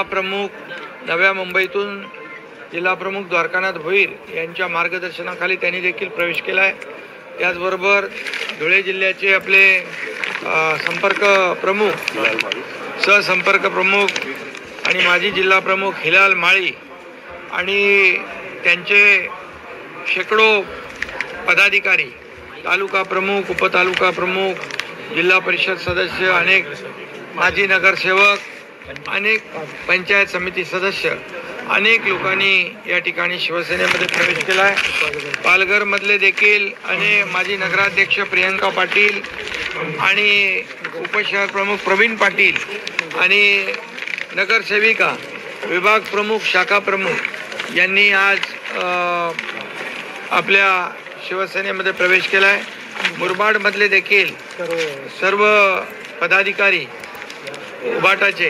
प्रमुख नव्या मुंबईतून जिल्हा प्रमुख द्वारकानाथ भोईर यांच्या मार्गदर्शनाखाली त्यांनी देखील प्रवेश केला आहे। त्याचबरोबर धुळे जिल्ह्याचे आपले संपर्क प्रमुख सहसंपर्क प्रमुख आणि माजी जिल्हा प्रमुख हिलाल माळी आणि त्यांचे शेकडो पदाधिकारी, तालुका प्रमुख, उपतालुका प्रमुख, जिल्हा परिषद सदस्य, अनेक माजी नगरसेवक, अनेक पंचायत समिती सदस्य, अनेक लोकांनी या ठिकाणी शिवसेनेमध्ये प्रवेश केला आहे। पालघरमधले देखील आणि माजी नगराध्यक्ष प्रियंका पाटील आणि उपशहर प्रमुख प्रवीण पाटील आणि नगरसेविका, विभाग प्रमुख, शाखा प्रमुख यांनी आज आपल्या शिवसेनेमध्ये प्रवेश केला आहे। मुरबाडमधले देखील सर्व पदाधिकारी उबाटाचे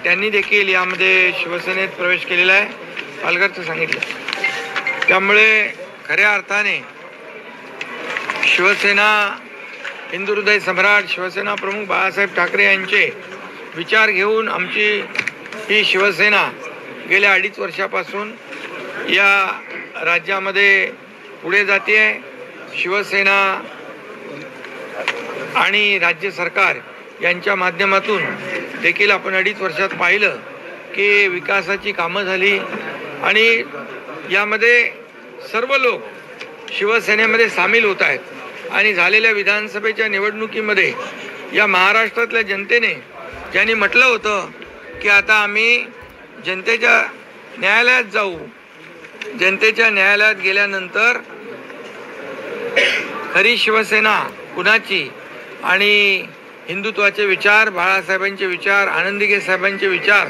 त्यांनी देखील यामध्ये शिवसेनेत प्रवेश केलेला आहे, पालघरचं सांगितलं। त्यामुळे खऱ्या अर्थाने शिवसेना हिंदू हृदय सम्राट शिवसेना प्रमुख बाळासाहेब ठाकरे यांचे विचार घेऊन आमची ही शिवसेना गेल्या 2.5 वर्षापासून या राज्यामध्ये पुढे जाते आहे। शिवसेना आणि राज्य सरकार यांच्या माध्यमातून देखील आपण 2.5 वर्षात पाहिलं की विकासाची कामं झाली आणि यामध्ये सर्व लोक शिवसेनेमध्ये सामील होत आहेत। आणि झालेल्या विधानसभेच्या निवडणुकीमध्ये या महाराष्ट्रातल्या जनतेने ज्यांनी म्हटलं होतं की आता आम्ही जनतेच्या न्यायालयात जाऊ, जनतेच्या न्यायालयात गेल्यानंतर खरी शिवसेना कुणाची आणि हिंदुत्वाचे विचार, बाळासाहेबांचे विचार, आनंदीगे साहेबांचे विचार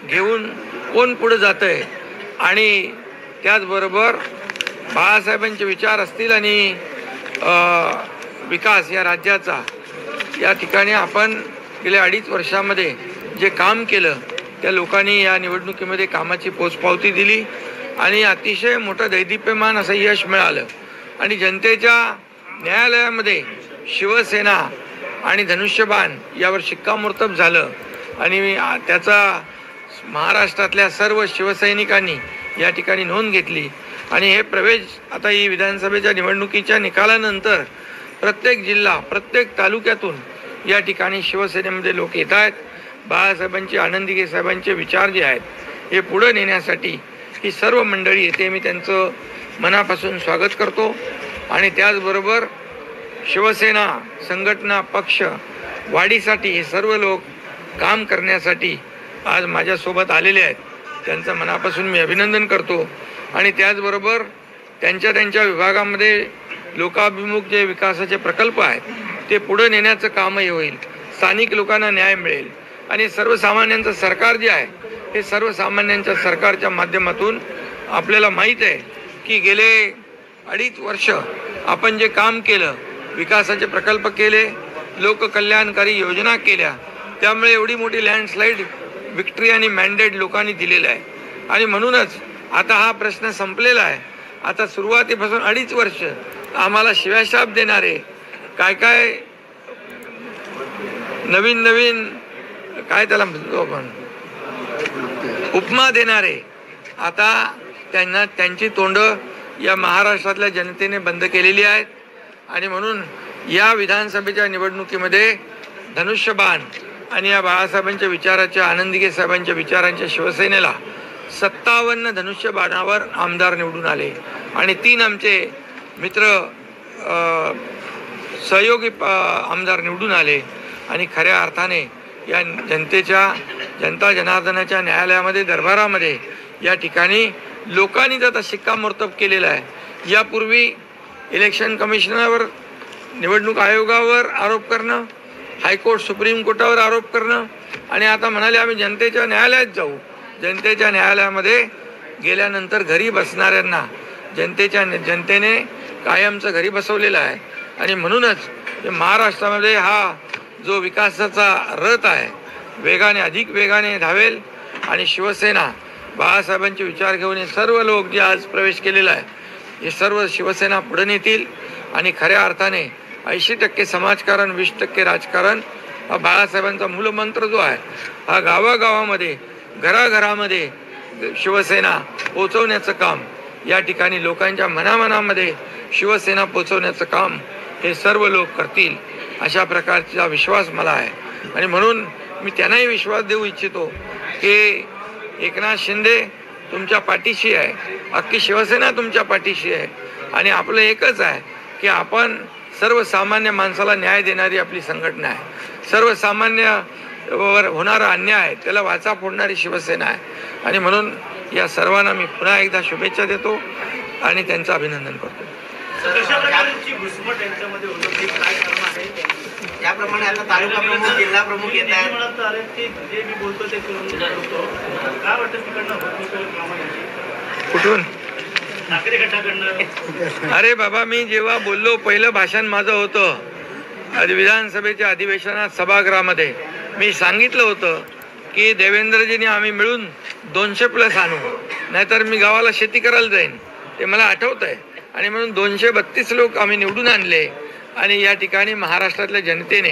घेऊन कोण पुढे जातंय आणि त्याचबरोबर बाळासाहेबांचे विचार असतील आणि विकास या राज्याचा, या ठिकाणी आपण गेल्या 2.5 वर्षामध्ये जे काम केलं त्या लोकांनी या निवडणुकीमध्ये कामाची पोचपावती दिली आणि अतिशय मोठं दैदिप्यमान असं यश मिळालं आणि जनतेच्या न्यायालयामध्ये शिवसेना आणि धनुष्यबाण यावर शिक्कामोर्तब झालं आणि त्याचा महाराष्ट्रातल्या सर्व शिवसैनिकांनी या ठिकाणी नोंद घेतली आणि हे प्रवेश आता ही विधानसभेच्या निवडणुकीच्या निकालानंतर प्रत्येक जिल्हा, प्रत्येक तालुक्यातून या ठिकाणी शिवसेनेमध्ये लोक येत आहेत। बाळासाहेबांचे, आनंदीगे साहेबांचे विचार जे आहेत हे पुढे नेण्यासाठी ही सर्व मंडळी येते। मी त्यांचं मनापासून स्वागत करतो आणि त्याचबरोबर शिवसेना संघटना, पक्ष वाढीसाठी हे सर्व लोक काम करण्यासाठी आज माझ्यासोबत आलेले आहेत। त्यांचं मनापासून मी अभिनंदन करतो आणि त्याचबरोबर त्यांच्या विभागामध्ये लोकाभिमुख जे विकासाचे प्रकल्प आहेत ते पुढे नेण्याचं कामही होईल, स्थानिक लोकांना न्याय मिळेल आणि सर्वसामान्यांचं सरकार जे आहे हे सर्वसामान्यांच्या सरकारच्या माध्यमातून आपल्याला माहीत आहे की गेले 2.5 वर्ष आपण जे काम केलं, विकासाचे प्रकल्प केले, लोककल्याणकारी योजना केल्या, त्यामुळे एवढी मोठी लँडस्लाईड विक्ट्री आणि मॅन्डेट लोकांनी दिलेलं आहे आणि म्हणूनच आता हा प्रश्न संपलेला आहे। आता सुरुवातीपासून 2.5 वर्ष आम्हाला शिव्याशाप देणारे, काय नवीन काय त्याला म्हणतो आपण उपमा देणारे, आता त्यांची तोंड या महाराष्ट्रातल्या जनतेने बंद केलेली आहेत आणि म्हणून या विधानसभेच्या निवडणुकीमध्ये धनुष्यबाण आणि या बाळासाहेबांच्या विचाराच्या, आनंदीगे साहेबांच्या विचारांच्या शिवसेनेला 57 धनुष्यबाणावर आमदार निवडून आले आणि 3 आमचे मित्र सहयोगी आमदार निवडून आले आणि खऱ्या अर्थाने या जनता जनार्दनाच्या न्यायालयामध्ये, दरबारामध्ये या ठिकाणी लोकांनी आता शिक्कामोर्तब केलेला आहे। यापूर्वी इलेक्शन कमिशनरवर, निवडणूक आयोगावर आरोप करणं, हायकोर्ट, सुप्रीम कोर्टावर आरोप करणं आणि आता म्हणाले आम्ही जनतेच्या न्यायालयात जाऊ। जनतेच्या न्यायालयामध्ये गेल्यानंतर घरी बसणाऱ्यांना जनतेने कायमचं घरी बसवलेलं आहे आणि म्हणूनच महाराष्ट्रामध्ये हा जो विकासाचा रथ आहे वेगाने, अधिक वेगाने धावेल आणि शिवसेना बाळासाहेबांचे विचार घेऊन हे सर्व लोक जे आज प्रवेश केलेला आहे हे सर्व शिवसेना पुढे नेतील आणि खऱ्या अर्थाने 80% समाजकारण, 20% राजकारण हा बाळासाहेबांचा मूलमंत्र जो आहे हा गावागावामध्ये घराघरामध्ये शिवसेना पोचवण्याचं काम, या ठिकाणी लोकांच्या मनामनामध्ये शिवसेना पोचवण्याचं काम हे सर्व लोक करतील अशा प्रकारचा विश्वास मला आहे. आणि म्हणून मी त्यांनाही विश्वास देऊ इच्छितो की एकनाथ शिंदे तुमच्या पाठीशी आहे, अख्खी शिवसेना तुमच्या पाठीशी आहे. आणि आपलं एकच आहे की आपण सर्वसामान्य माणसाला न्याय देणारी आपली संघटना आहे. सर्वसामान्य वर होणारा अन्याय त्याला वाचा फोडणारी शिवसेना आहे. आणि म्हणून या सर्वांना मी पुन्हा एकदा शुभेच्छा देतो आणि त्यांचं अभिनंदन करतो. याप्रमाणे आता तालुका प्रमुख जिल्हा प्रमुख येत आहेत. कुठून? अरे बाबा, मी जेव्हा बोललो पहिलं भाषण माझं होतं विधानसभेच्या अधिवेशनात सभागृहामध्ये, मी सांगितलं होतं की देवेंद्रजींनी आम्ही मिळून 200+ आणू, नाहीतर मी गावाला शेती करायला जाईन. ते मला आठवत आहे. आणि म्हणून 232 लोक आम्ही निवडून आणले. आणि या ठिकाणी महाराष्ट्रातल्या जनतेने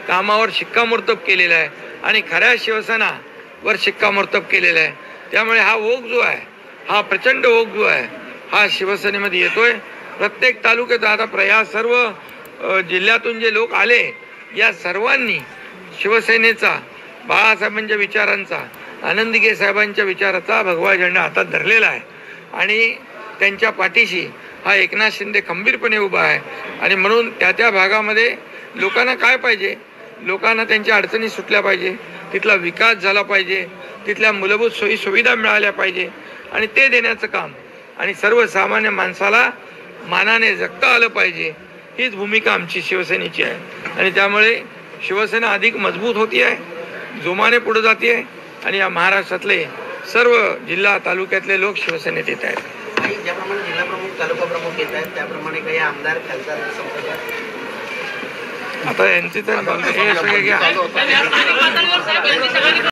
कामावर शिक्कामोर्तब केलेला आहे आणि खऱ्या शिवसेनावर शिक्कामोर्तब केलेला आहे. त्यामुळे हा ओघ जो आहे, हा प्रचंड ओघ जो आहे, हा शिवसेनेमध्ये येतोय. प्रत्येक तालुक्यात आता या सर्व जिल्ह्यातून जे लोक आले, या सर्वांनी शिवसेनेचा, बाळासाहेबांच्या विचारांचा, आनंदीगे साहेबांच्या विचाराचा भगवा झेंडा हातात धरलेला आहे. आणि त्यांच्या पाठीशी हा एकनाथ शिंदे खंबीरपणे उभा आहे. आणि म्हणून त्या भागामध्ये लोकांना काय पाहिजे, लोकांना त्यांच्या अडचणी सुटल्या पाहिजे, तिथला विकास झाला पाहिजे, तिथल्या मूलभूत सोयी सुविधा मिळाल्या पाहिजे आणि ते देण्याचं काम, आणि सर्वसामान्य माणसाला मानाने जगता आलं पाहिजे, हीच भूमिका आमची शिवसेनेची आहे. आणि त्यामुळे शिवसेना अधिक मजबूत होती आहे, जोमाने पुढे जाते आहे. आणि या महाराष्ट्रातले सर्व जिल्हा तालुक्यातले लोक शिवसेनेत येत आहेत. ज्याप्रमाणे जिल्हा प्रमुख तालुका प्रमुख येत आहेत त्याप्रमाणे काही आमदार खासदार आता यांची तर हे सगळे घ्या.